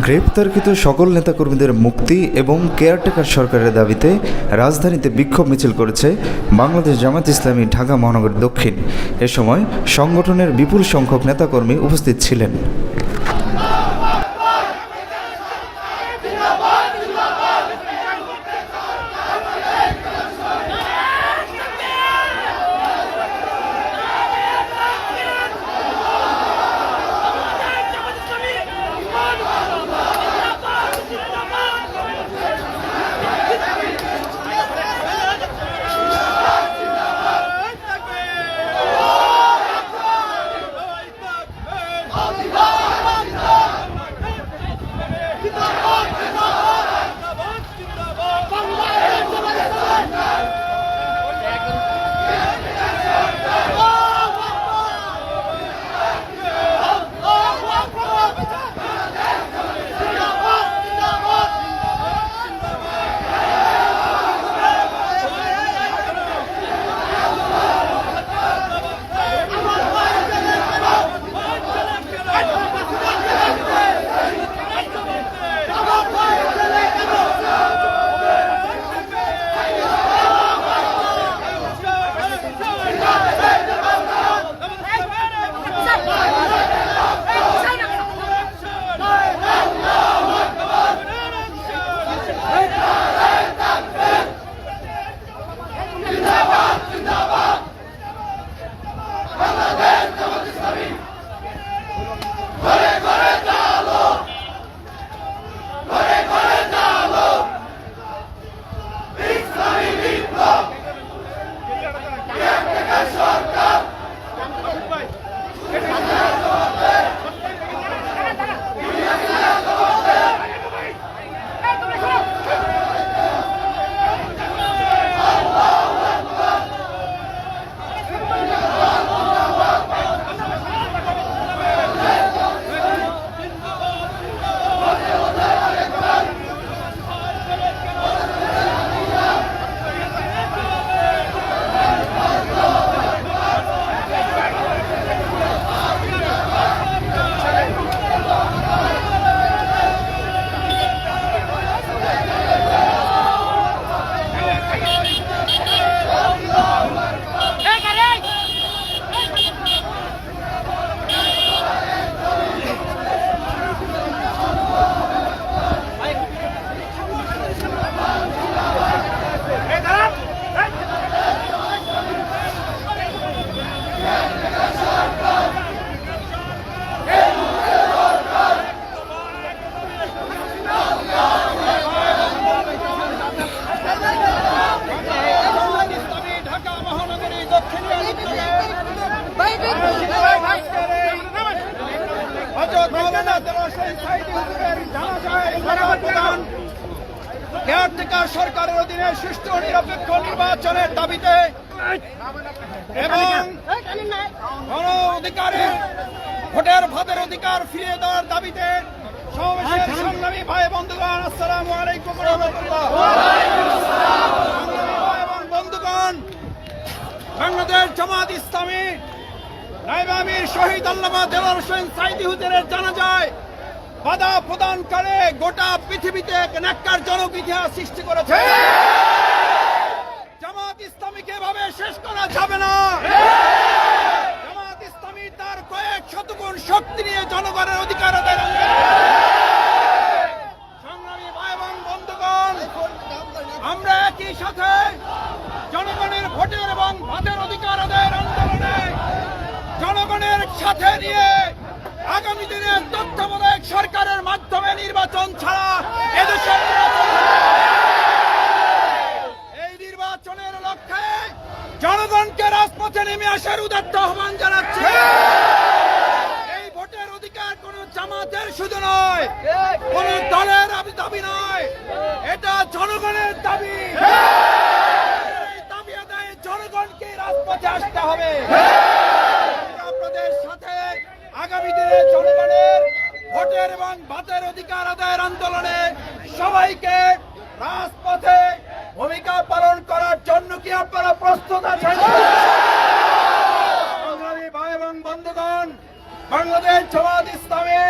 গ্রেপ্তারকৃত সকল নেতাকর্মীদের মুক্তি এবং কেয়ারটেকার সরকারের দাবিতে রাজধানীতে বিক্ষোভ মিছিল করেছে বাংলাদেশ জামায়াত ইসলামী ঢাকা মহানগর দক্ষিণ। এ সময় সংগঠনের বিপুল সংখ্যক নেতাকর্মী উপস্থিত ছিলেন। কেয়ারটেকার সরকারের অধীনে সুষ্ঠু ও নিরপেক্ষ নির্বাচনের দাবিতে এবং গণ অধিকারের ভোটের ভাতের অধিকার ফিরিয়ে দেওয়ার দাবিতে সমাবেশের সংগ্রামী ভাই বন্ধুগণ, আসসালামু আলাইকুম ওয়া রাহমাতুল্লাহ। ভাই এবং বন্ধুগণ, বাংলাদেশ জামায়াত ইসলামী নায়েবে আমির শহীদ আল্লামা দেলোয়ার হোসেন সাঈদী হুজুরের জানাজায় বাধা প্রদান করে গোটা পৃথিবীতে এক ন্যাক্কারজনক ইতিহাস সৃষ্টি করেছে। জামায়াত ইসলামীকে এভাবে শেষ করা যাবে না। জামায়াত ইসলামী তার কয়েক শতগুণ শক্তি নিয়ে জনগণের অধিকার আদায় করবে। সংগ্রামী ভাই এবং বন্ধুগণ, আমরা একই সাথে জনগণের ভোটের এবং ভাতের অধিকার আদায়ের আন্দোলনে জনগণের সাথে নিয়ে আগামী দিনে তত্ত্বাবধায়ক সরকারের মাধ্যমে নির্বাচন ছাড়া এদেশের এই নির্বাচনের লক্ষ্যে জনগণকে রাজপথে নেমে আসার উদাত্ত আহ্বান জানাচ্ছে। এই ভোটের অধিকার কোন জামাতের শুধু নয়, কোন দলের দাবি নয়, এটা জনগণের দাবি। এই দাবি আদায়ে জনগণকে রাজপথে আসতে হবে। আপনাদের সাথে আগামী দিনে জনগণের ভোটের এবং ভাতের অধিকার আদায়ের আন্দোলনে সবাইকে রাজপথে ভূমিকা পালন করার জন্য কি আপনারা প্রস্তুত আছেন? ভাই এবং বন্ধুগণ, বাংলাদেশ জামায়াত ইসলামী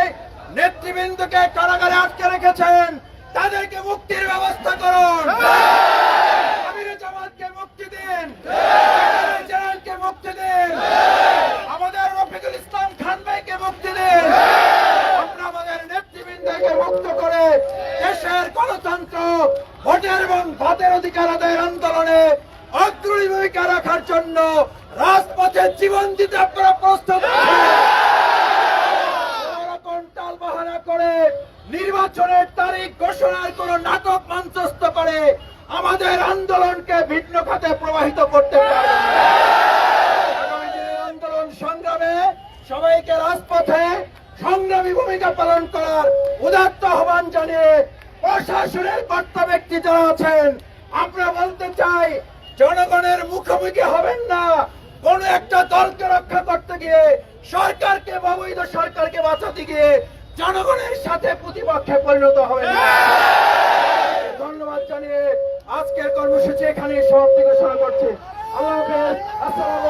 নেতৃবৃন্দকে কারাগারে আটকে রেখেছেন তাদেরকে মুক্তির ব্যবস্থা করুন। আমিরে জামাতকে মুক্তি দিন, জেনারেলকে মুক্তি দিন, আমাদের রফিকুল ইসলাম খান ভাইকে মুক্তি দিন। আমরা আমাদের নেতৃবৃন্দকে মুক্ত করে দেশের গণতন্ত্র, ভোটের এবং ভাতের অধিকার আদায়ের আন্দোলনে অগ্রণী ভূমিকা রাখার জন্য রাজপথে জীবন দিতে আপনারা প্রস্তুত আছেন? টালবাহানা করে নির্বাচনের তারিখ ঘোষণার কোন নাটক মঞ্চস্থ করে আমাদের আন্দোলনকে ভিন্ন খাতে প্রবাহিত করতে পারে না। আগামী দিনের আন্দোলন সংগ্রামে সবাইকে রাজপথে সংগ্রামী ভূমিকা পালন করার উদাত্ত আহ্বান জানিয়ে প্রশাসনের কর্তা ব্যক্তি যারা আছেন, আমরা বলতে চাই জনগণের মুখোমুখি হবেন না। কোন একটা দলকে রক্ষা করতে গিয়ে, সরকারকে বা অবৈধ সরকারকে বাঁচাতে গিয়ে জনগণের সাথে প্রতিপক্ষে পরিণত হবেন না। ধন্যবাদ জানিয়ে আজকের কর্মসূচি এখানে সমাপ্তি ঘোষণা করছি। আল্লাহ হাফেজ। আসসালামু